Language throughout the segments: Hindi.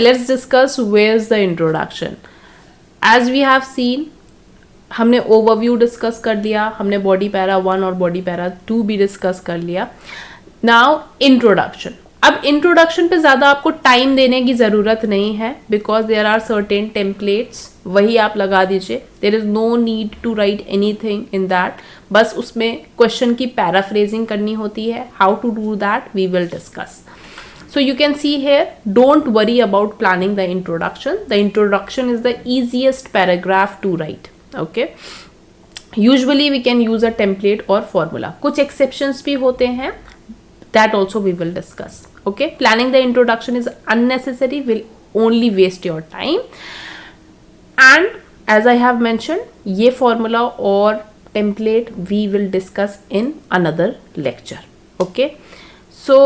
let's discuss where's the introduction. As we have seen, हमने ओवरव्यू डिस्कस कर लिया, हमने बॉडी पैरा 1 और बॉडी पैरा 2 भी डिस्कस कर लिया. Now introduction. अब इंट्रोडक्शन पे ज़्यादा आपको टाइम देने की ज़रूरत नहीं है, because there are certain templates, वही आप लगा दीजिए. There is no need to write anything in that. बस उसमें क्वेश्चन की पैराफ्रेजिंग करनी होती है. How to do that we will discuss. So you can see here, don't worry about planning the introduction. The introduction is the easiest paragraph to write. Okay. Usually we can use a template or formula. कुछ exceptions भी होते हैं. That also we will discuss. Okay. Planning the introduction is unnecessary, will only waste your time. And as I have mentioned, ये formula or template we will discuss in another lecture. Okay. So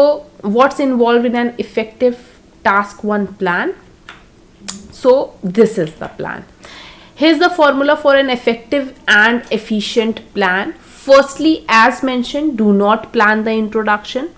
what's involved in an effective task 1 plan? So this is the plan. Here's the formula for an effective and efficient plan. Firstly, as mentioned, do not plan the introduction.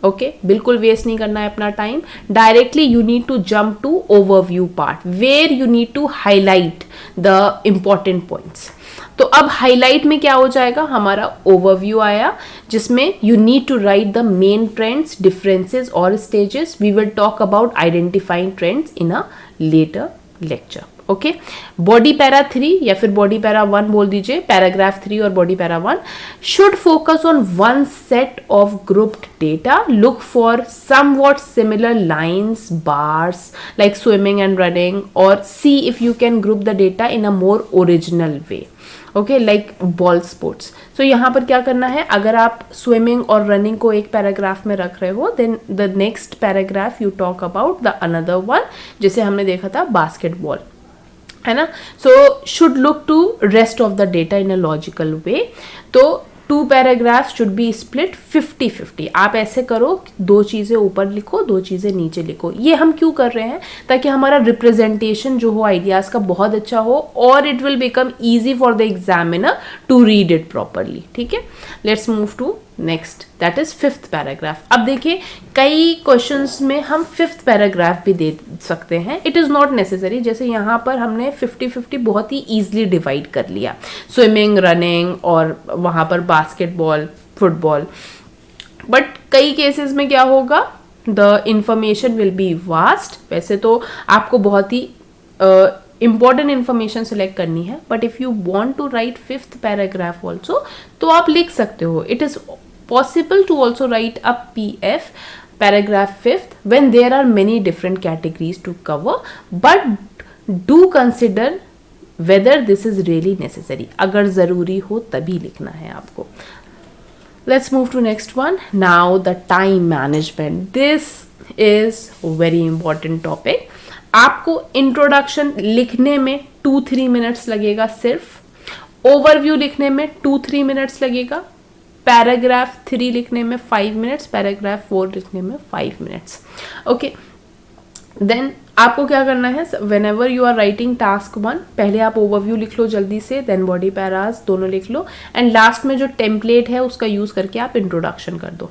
Okay, बिल्कुल वेस्ट नहीं करना है अपना time. Directly you need to jump to overview part where you need to highlight the important points. तो अब हाईलाइट में क्या हो जाएगा, हमारा ओवरव्यू आया जिसमें you need to write the main trends, differences और stages. We will talk about identifying trends in a later lecture. Okay. Body para 3 या फिर बॉडी पैरा 1 बोल दीजिए, पैराग्राफ 3 और body para 1 should focus on one set of grouped data. Look for somewhat similar lines, bars like swimming and running, और see if you can group the data in a more original way. Okay, like ball sports. So यहाँ पर क्या करना है, अगर आप स्विमिंग और रनिंग को एक पैराग्राफ में रख रहे हो, then the next paragraph you talk about the another one, जैसे हमने देखा था बास्केटबॉल, है ना. So should look to rest of the data in a logical way. तो 2 पैराग्राफ शुड बी स्प्लिट 50-50. आप ऐसे करो, 2 चीज़ें ऊपर लिखो, 2 चीज़ें नीचे लिखो. ये हम क्यों कर रहे हैं, ताकि हमारा रिप्रेजेंटेशन जो हो आइडियाज़ का बहुत अच्छा हो, और it will become easy for the examiner to read it properly. ठीक है. Let's move to next, that is 5th paragraph. अब देखिए, कई क्वेश्चंस में हम 5th पैराग्राफ भी दे सकते हैं. It is not necessary. जैसे यहाँ पर हमने 50-50 बहुत ही ईजिली डिवाइड कर लिया, स्विमिंग, रनिंग और वहाँ पर बास्केटबॉल, फुटबॉल. बट कई केसेस में क्या होगा, the information will be vast. वैसे तो आपको बहुत ही इंपॉर्टेंट इंफॉर्मेशन सिलेक्ट करनी है, but if you want to write 5th paragraph also, तो आप लिख सकते हो. It is possible to also write a PF, paragraph 5th, when there are many different categories to cover, but do consider whether this is really necessary. अगर ज़रूरी हो तभी लिखना है आपको. Let's move to next one. Now the time management. This is very important topic. आपको इंट्रोडक्शन लिखने में 2-3 मिनट्स लगेगा सिर्फ. ओवरव्यू लिखने में 2-3 मिनट्स लगेगा. पैराग्राफ 3 लिखने में 5 मिनट्स, पैराग्राफ 4 लिखने में 5 मिनट्स. ओके. देन आपको क्या करना है, whenever you are writing task 1, पहले आप ओवरव्यू लिख लो जल्दी से, देन बॉडी पैराज दोनों लिख लो, एंड लास्ट में जो टेम्पलेट है उसका यूज करके आप इंट्रोडक्शन कर दो.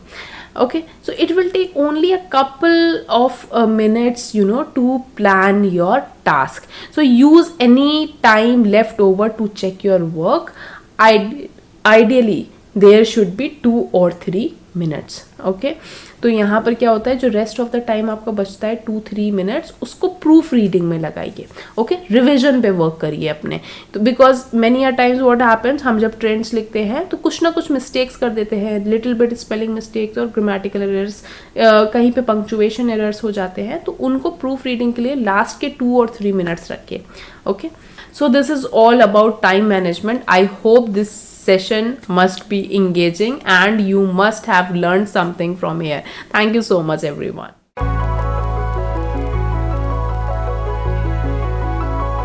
Okay, so it will take only a couple of minutes, to plan your task. So use any time left over to check your work. Ideally, there should be 2 or 3 minutes. Okay, तो यहाँ पर क्या होता है, जो रेस्ट ऑफ द टाइम आपका बचता है 2-3 मिनट्स, उसको प्रूफ रीडिंग में लगाइए. ओके, रिविजन पे वर्क करिए अपने. तो because many a times what happens, हम जब ट्रेंड्स लिखते हैं तो कुछ ना कुछ मिस्टेक्स कर देते हैं, लिटिल बिट स्पेलिंग मिस्टेक्स और ग्रामेटिकल एरर्स, कहीं पे पंक्चुएशन एरर्स हो जाते हैं, तो उनको प्रूफ रीडिंग के लिए लास्ट के 2 और 3 मिनट्स रखिए. Okay, so this is all about time management. I hope this session must be engaging and you must have learned something from here. Thank you so much everyone.